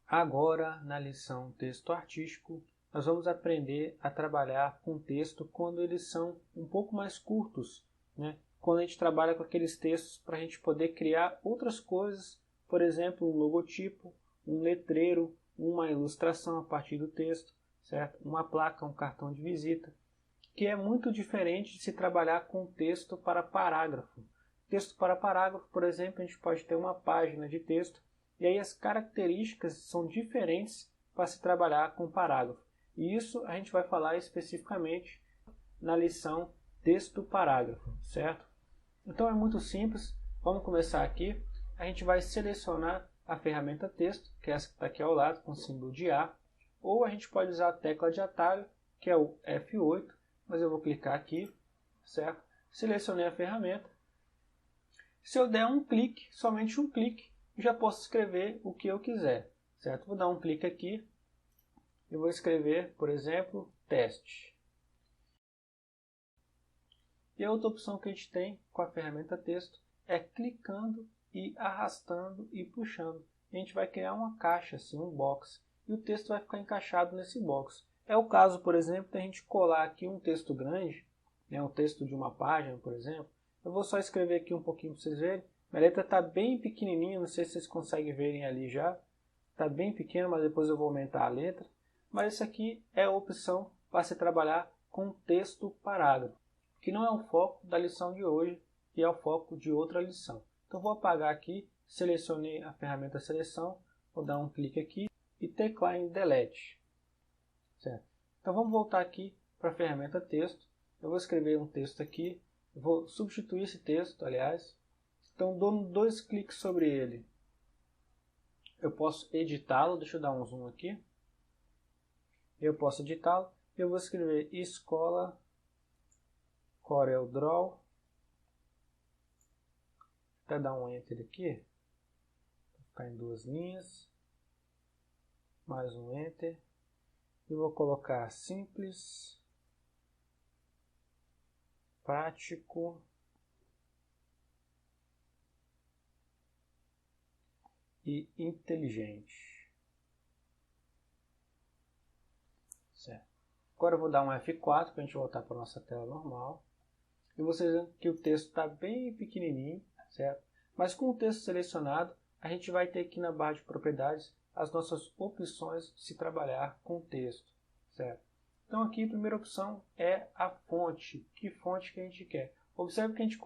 Agora, na lição texto artístico, nós vamos aprender a trabalhar com texto quando eles são um pouco mais curtos, né? Quando a gente trabalha com aqueles textos para a gente poder criar outras coisas, por exemplo, um logotipo, um letreiro, uma ilustração a partir do texto, certo? Uma placa, um cartão de visita, que é muito diferente de se trabalhar com texto para parágrafo. Texto para parágrafo, por exemplo, a gente pode ter uma página de texto, e aí as características são diferentes para se trabalhar com parágrafo. E isso a gente vai falar especificamente na lição texto-parágrafo, certo? Então é muito simples, vamos começar aqui. A gente vai selecionar a ferramenta texto, que é essa que está aqui ao lado, com o símbolo de A, ou a gente pode usar a tecla de atalho, que é o F8, mas eu vou clicar aqui, certo? Selecionei a ferramenta. Se eu der um clique, somente um clique, já posso escrever o que eu quiser, certo? Vou dar um clique aqui e vou escrever, por exemplo, teste. E a outra opção que a gente tem com a ferramenta texto é clicando e arrastando e puxando. A gente vai criar uma caixa, assim, um box, e o texto vai ficar encaixado nesse box. É o caso, por exemplo, de a gente colar aqui um texto grande, né, um texto de uma página, por exemplo. Eu vou só escrever aqui um pouquinho para vocês verem. Minha letra está bem pequenininha, não sei se vocês conseguem verem ali já. Está bem pequena, mas depois eu vou aumentar a letra. Mas isso aqui é a opção para se trabalhar com texto parágrafo, que não é o foco da lição de hoje, que é o foco de outra lição. Então vou apagar aqui, selecionei a ferramenta seleção, vou dar um clique aqui e teclar em delete. Certo? Então vamos voltar aqui para a ferramenta texto. Eu vou escrever um texto aqui, vou substituir esse texto, aliás. Então dou dois cliques sobre ele. Eu posso editá-lo, deixa eu dar um zoom aqui. Eu posso editá-lo. Eu vou escrever Escola CorelDRAW. Até dar um enter aqui. Vou ficar em duas linhas. Mais um enter. E vou colocar simples, prático e inteligente. Certo. Agora eu vou dar um F4 para a gente voltar para a nossa tela normal. E vocês veem que o texto está bem pequenininho, certo? Mas com o texto selecionado, a gente vai ter aqui na barra de propriedades as nossas opções de se trabalhar com texto, certo? Então aqui a primeira opção é a fonte. Que fonte que a gente quer? Observe que a gente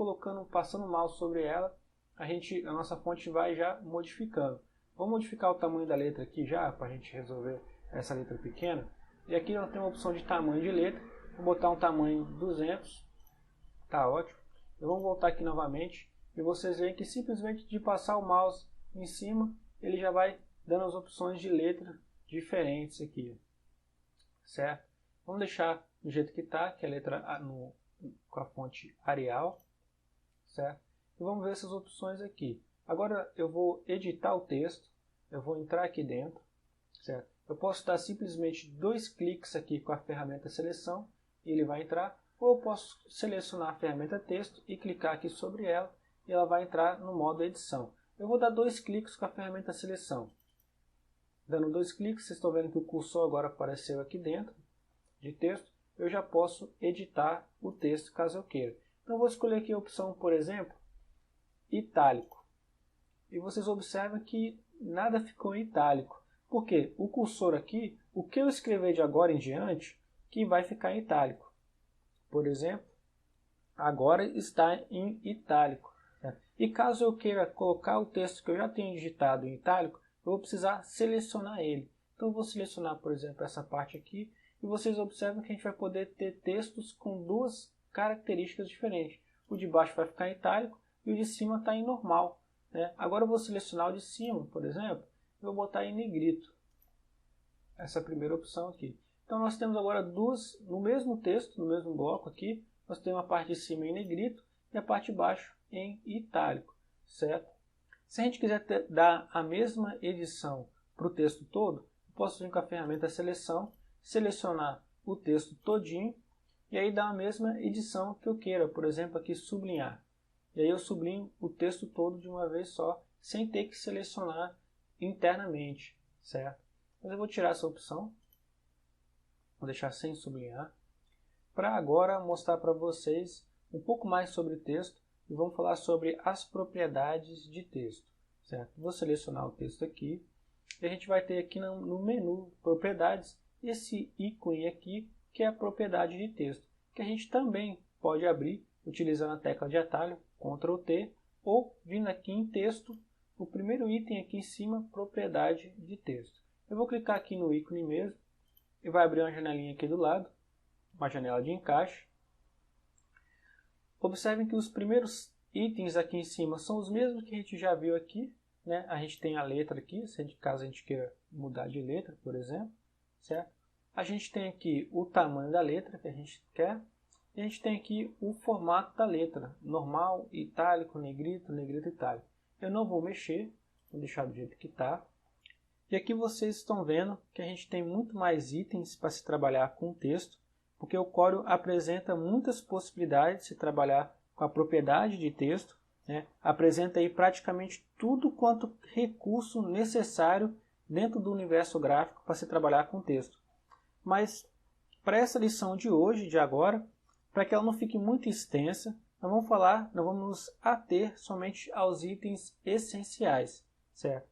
passando o mouse sobre ela, a nossa fonte vai já modificando. Vamos modificar o tamanho da letra aqui já, para a gente resolver essa letra pequena. E aqui nós temos a opção de tamanho de letra. Vou botar um tamanho 200. Tá ótimo. Vamos voltar aqui novamente. E vocês veem que simplesmente de passar o mouse em cima, ele já vai dando as opções de letra diferentes aqui. Certo? Vamos deixar do jeito que está, que é a letra com a fonte Arial. Certo? E vamos ver essas opções aqui. Agora eu vou editar o texto. Eu vou entrar aqui dentro. Certo? Eu posso dar simplesmente dois cliques aqui com a ferramenta seleção e ele vai entrar. Ou eu posso selecionar a ferramenta texto e clicar aqui sobre ela e ela vai entrar no modo edição. Eu vou dar dois cliques com a ferramenta seleção. Dando dois cliques, vocês estão vendo que o cursor agora apareceu aqui dentro de texto. Eu já posso editar o texto caso eu queira. Então eu vou escolher aqui a opção, por exemplo, itálico. E vocês observam que nada ficou em itálico. Por quê? O cursor aqui, o que eu escrever de agora em diante, que vai ficar em itálico. Por exemplo, agora está em itálico. Certo? E caso eu queira colocar o texto que eu já tenho digitado em itálico, eu vou precisar selecionar ele. Então eu vou selecionar, por exemplo, essa parte aqui, e vocês observam que a gente vai poder ter textos com duas características diferentes. O de baixo vai ficar em itálico e o de cima está em normal. Né? Agora eu vou selecionar o de cima, por exemplo, e vou botar em negrito. Essa é a primeira opção aqui. Então nós temos agora duas, no mesmo texto, no mesmo bloco aqui, nós temos a parte de cima em negrito e a parte de baixo em itálico, certo? Se a gente quiser dar a mesma edição para o texto todo, eu posso vir com a ferramenta seleção, selecionar o texto todinho e aí dar a mesma edição que eu queira, por exemplo aqui sublinhar. E aí eu sublinho o texto todo de uma vez só, sem ter que selecionar internamente, certo? Mas eu vou tirar essa opção, vou deixar sem sublinhar, para agora mostrar para vocês um pouco mais sobre o texto e vamos falar sobre as propriedades de texto, certo? Vou selecionar o texto aqui e a gente vai ter aqui no menu propriedades esse ícone aqui que é a propriedade de texto, que a gente também pode abrir utilizando a tecla de atalho Ctrl T ou vindo aqui em texto, o primeiro item aqui em cima, propriedade de texto. Eu vou clicar aqui no ícone mesmo e vai abrir uma janelinha aqui do lado, uma janela de encaixe. Observem que os primeiros itens aqui em cima são os mesmos que a gente já viu aqui, né? A gente tem a letra aqui, caso a gente queira mudar de letra, por exemplo, certo? A gente tem aqui o tamanho da letra que a gente quer, e a gente tem aqui o formato da letra, normal, itálico, negrito, negrito, itálico. Eu não vou mexer, vou deixar do jeito que está. E aqui vocês estão vendo que a gente tem muito mais itens para se trabalhar com o texto, porque o Corel apresenta muitas possibilidades de se trabalhar com a propriedade de texto, né? Apresenta aí praticamente tudo quanto recurso necessário dentro do universo gráfico para se trabalhar com texto. Mas para essa lição de hoje, de agora, para que ela não fique muito extensa, nós vamos nos ater somente aos itens essenciais, certo?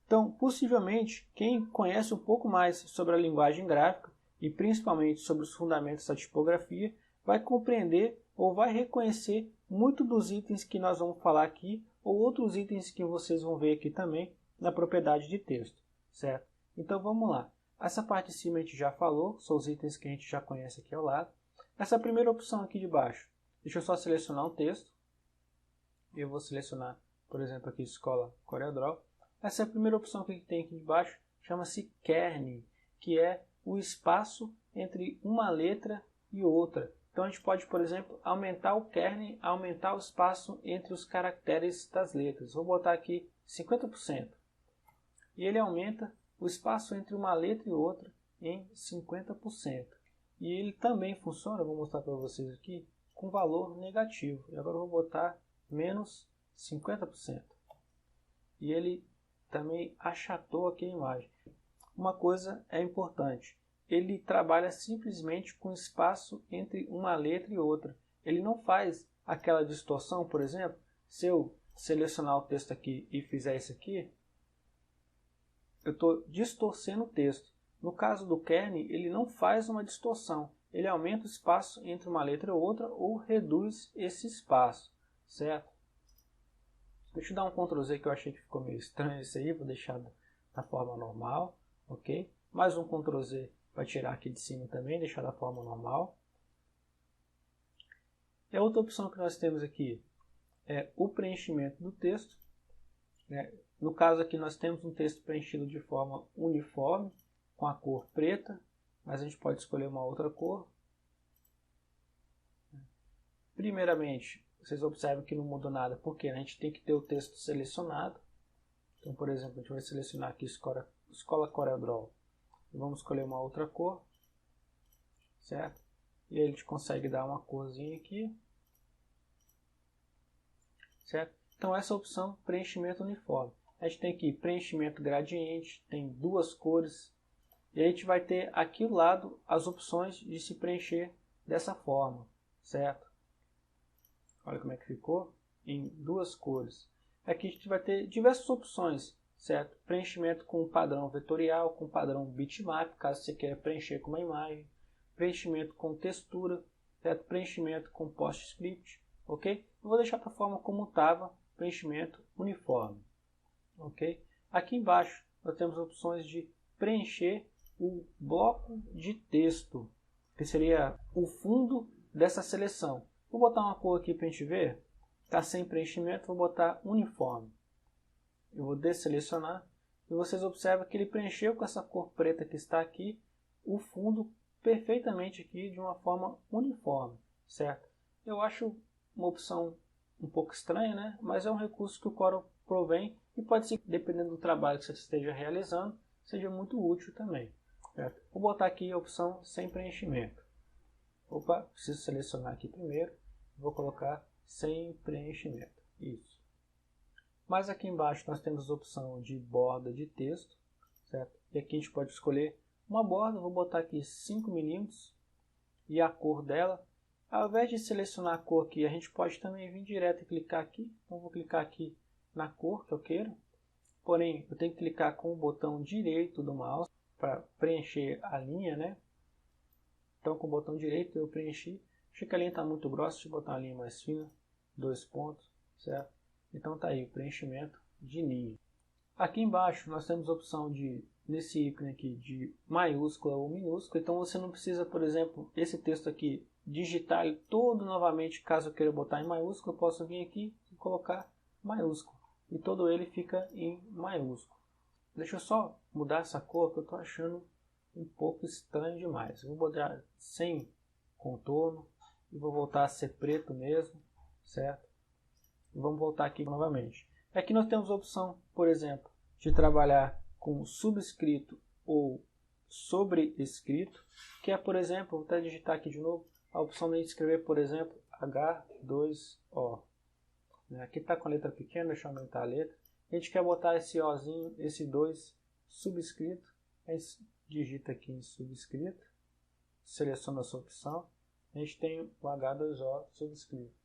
Então, possivelmente, quem conhece um pouco mais sobre a linguagem gráfica e principalmente sobre os fundamentos da tipografia, vai compreender ou vai reconhecer muito dos itens que nós vamos falar aqui ou outros itens que vocês vão ver aqui também na propriedade de texto, certo? Então, vamos lá. Essa parte de cima a gente já falou, são os itens que a gente já conhece aqui ao lado. Essa primeira opção aqui de baixo, deixa eu só selecionar um texto. Eu vou selecionar, por exemplo, aqui Escola CorelDRAW. Essa é a primeira opção que tem aqui de baixo, chama-se Kern, que é o espaço entre uma letra e outra. Então a gente pode, por exemplo, aumentar o kern, aumentar o espaço entre os caracteres das letras. Vou botar aqui 50%. E ele aumenta o espaço entre uma letra e outra em 50%. E ele também funciona, vou mostrar para vocês aqui, com valor negativo. E agora eu vou botar menos 50%. E ele também achatou aqui a imagem. Uma coisa é importante, ele trabalha simplesmente com espaço entre uma letra e outra. Ele não faz aquela distorção, por exemplo, se eu selecionar o texto aqui e fizer isso aqui, eu estou distorcendo o texto. No caso do kern, ele não faz uma distorção, ele aumenta o espaço entre uma letra e outra ou reduz esse espaço, certo? Deixa eu dar um Ctrl Z que eu achei que ficou meio estranho isso aí, vou deixar da forma normal, ok? Mais um Ctrl Z para tirar aqui de cima também, deixar da forma normal. E a outra opção que nós temos aqui é o preenchimento do texto, né? No caso aqui nós temos um texto preenchido de forma uniforme, com a cor preta, mas a gente pode escolher uma outra cor. Primeiramente, vocês observam que não mudou nada, porque a gente tem que ter o texto selecionado. Então, por exemplo, a gente vai selecionar aqui Escola CorelDRAW. Vamos escolher uma outra cor, certo? E aí a gente consegue dar uma corzinha aqui, certo? Então essa opção, preenchimento uniforme. A gente tem aqui preenchimento gradiente, tem duas cores. E aí a gente vai ter aqui do lado as opções de se preencher dessa forma, certo? Olha como é que ficou, em duas cores. Aqui a gente vai ter diversas opções, certo? Preenchimento com padrão vetorial, com padrão bitmap, caso você queira preencher com uma imagem. Preenchimento com textura, certo? Preenchimento com PostScript, ok? Eu vou deixar para a forma como estava, preenchimento uniforme, ok? Aqui embaixo nós temos opções de preencher o bloco de texto, que seria o fundo dessa seleção. Vou botar uma cor aqui para a gente ver. Está sem preenchimento, vou botar uniforme. Eu vou desselecionar e vocês observam que ele preencheu com essa cor preta que está aqui o fundo perfeitamente aqui de uma forma uniforme, certo? Eu acho uma opção um pouco estranha, né? Mas é um recurso que o Corel provém e pode ser, dependendo do trabalho que você esteja realizando, seja muito útil também, certo? Vou botar aqui a opção sem preenchimento. Opa, preciso selecionar aqui primeiro. Vou colocar sem preenchimento. Isso. Mas aqui embaixo nós temos a opção de borda de texto. certo? E aqui a gente pode escolher uma borda, vou botar aqui 5 mm e a cor dela. Ao invés de selecionar a cor aqui, a gente pode também vir direto e clicar aqui. Então vou clicar aqui na cor que eu quero. Porém, eu tenho que clicar com o botão direito do mouse para preencher a linha, né? Então com o botão direito eu preenchi. Achei que a linha está muito grossa, deixa eu botar uma linha mais fina. 2 pontos, certo? Então tá aí o preenchimento de linha. Aqui embaixo nós temos a opção de, nesse ícone aqui, de maiúscula ou minúscula. Então você não precisa, por exemplo, esse texto aqui, digitar ele todo novamente. Caso eu queira botar em maiúsculo, eu posso vir aqui e colocar maiúsculo. E todo ele fica em maiúsculo. Deixa eu só mudar essa cor que eu estou achando um pouco estranho demais. Eu vou botar sem contorno e vou voltar a ser preto mesmo, certo? E vamos voltar aqui novamente. Aqui nós temos a opção, por exemplo, de trabalhar com subscrito ou sobrescrito, que é, por exemplo, vou até digitar aqui de novo, a opção de escrever, por exemplo, H2O. Aqui está com a letra pequena, deixa eu aumentar a letra. A gente quer botar esse Ozinho, esse 2 subscrito. A gente digita aqui em subscrito, seleciona a sua opção. A gente tem o H2O subscrito.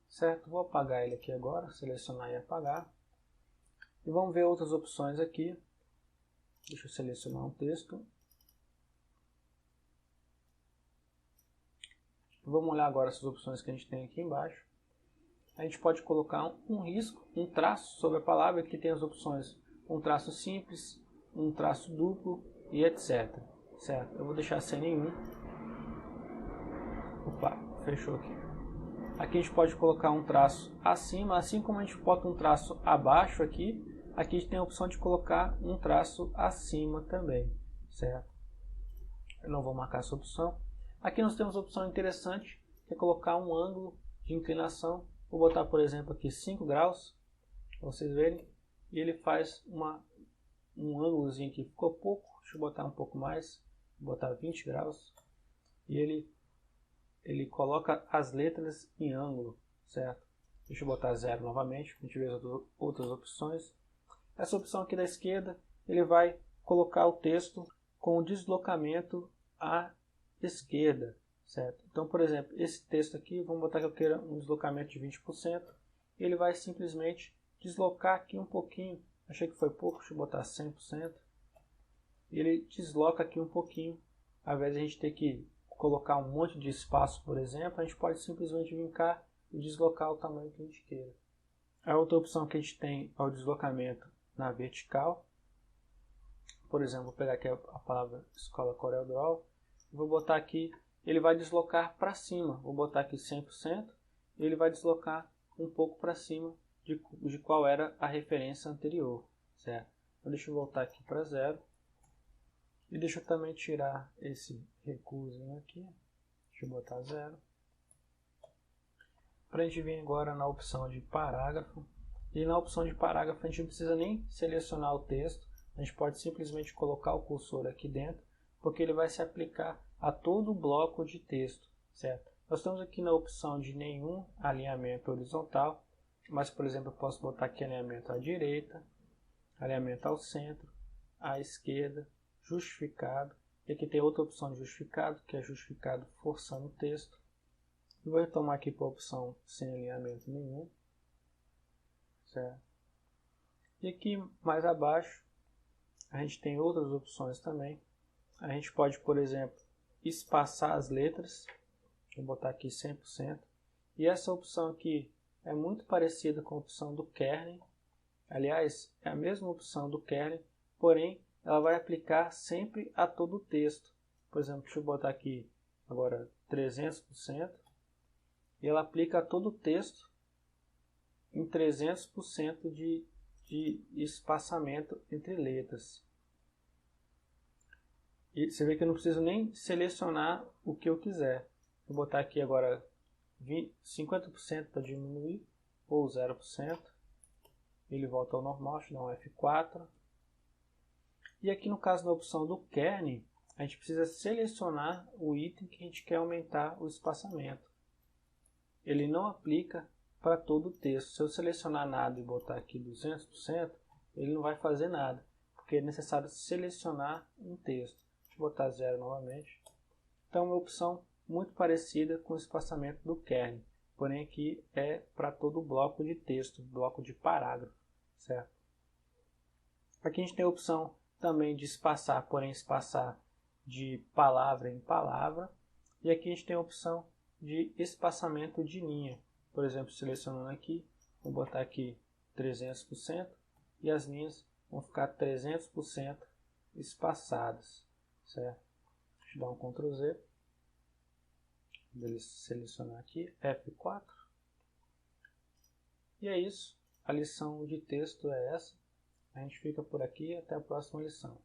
Certo? Vou apagar ele aqui agora, selecionar e apagar. E vamos ver outras opções aqui. Deixa eu selecionar um texto. Vamos olhar agora essas opções que a gente tem aqui embaixo. A gente pode colocar um risco, um traço sobre a palavra. Aqui tem as opções um traço simples, um traço duplo e etc. Certo? Eu vou deixar sem nenhum. Opa, fechou aqui. Aqui a gente pode colocar um traço acima, assim como a gente bota um traço abaixo aqui. Aqui a gente tem a opção de colocar um traço acima também, certo? Eu não vou marcar essa opção. Aqui nós temos a opção interessante, que é colocar um ângulo de inclinação. Vou botar, por exemplo, aqui 5 graus, para vocês verem. E ele faz um ângulozinho aqui, ficou pouco. Deixa eu botar um pouco mais, vou botar 20 graus. E ele coloca as letras em ângulo, certo? Deixa eu botar 0 novamente, para a gente ver as outras opções. Essa opção aqui da esquerda, ele vai colocar o texto com o deslocamento à esquerda, certo? Então, por exemplo, esse texto aqui, vamos botar que eu queira um deslocamento de 20%, ele vai simplesmente deslocar aqui um pouquinho, achei que foi pouco, deixa eu botar 100%, e ele desloca aqui um pouquinho, ao invés de a gente ter que colocar um monte de espaço, por exemplo, a gente pode simplesmente vir cá e deslocar o tamanho que a gente queira. A outra opção que a gente tem é o deslocamento na vertical. Por exemplo, vou pegar aqui a palavra Escola CorelDRAW, vou botar aqui, ele vai deslocar para cima, vou botar aqui 100%, e ele vai deslocar um pouco para cima de qual era a referência anterior, certo? Então deixa eu voltar aqui para 0. E deixa eu também tirar esse recuozinho aqui. Deixa eu botar 0. Para a gente vir agora na opção de parágrafo. E na opção de parágrafo a gente não precisa nem selecionar o texto. A gente pode simplesmente colocar o cursor aqui dentro, porque ele vai se aplicar a todo o bloco de texto, certo? Nós estamos aqui na opção de nenhum alinhamento horizontal. Mas, por exemplo, eu posso botar aqui alinhamento à direita, alinhamento ao centro, à esquerda, justificado, e aqui tem outra opção de justificado, que é justificado forçando o texto. Eu vou retomar aqui para a opção sem alinhamento nenhum, certo? E aqui mais abaixo a gente tem outras opções também. A gente pode, por exemplo, espaçar as letras, vou botar aqui 100%, e essa opção aqui é muito parecida com a opção do Kernel. Aliás, é a mesma opção do Kernel, porém ela vai aplicar sempre a todo o texto. Por exemplo, deixa eu botar aqui agora 300%, e ela aplica a todo o texto em 300% de espaçamento entre letras. E você vê que eu não preciso nem selecionar o que eu quiser. Vou botar aqui agora 50% para diminuir, ou 0%. Ele volta ao normal, deixa eu dar um F4. E aqui no caso da opção do Kernel, a gente precisa selecionar o item que a gente quer aumentar o espaçamento. Ele não aplica para todo o texto. Se eu selecionar nada e botar aqui 200%, ele não vai fazer nada. porque é necessário selecionar um texto. Deixa eu botar 0 novamente. Então, uma opção muito parecida com o espaçamento do kernel, porém aqui é para todo o bloco de texto, bloco de parágrafo, certo? Aqui a gente tem a opção também de espaçar, porém espaçar de palavra em palavra, e aqui a gente tem a opção de espaçamento de linha. Por exemplo, selecionando aqui, vou botar aqui 300% e as linhas vão ficar 300% espaçadas, certo? Deixa eu dar um Ctrl Z. Vou selecionar aqui, F4. E é isso. A lição de texto é essa. A gente fica por aqui. Até a próxima lição.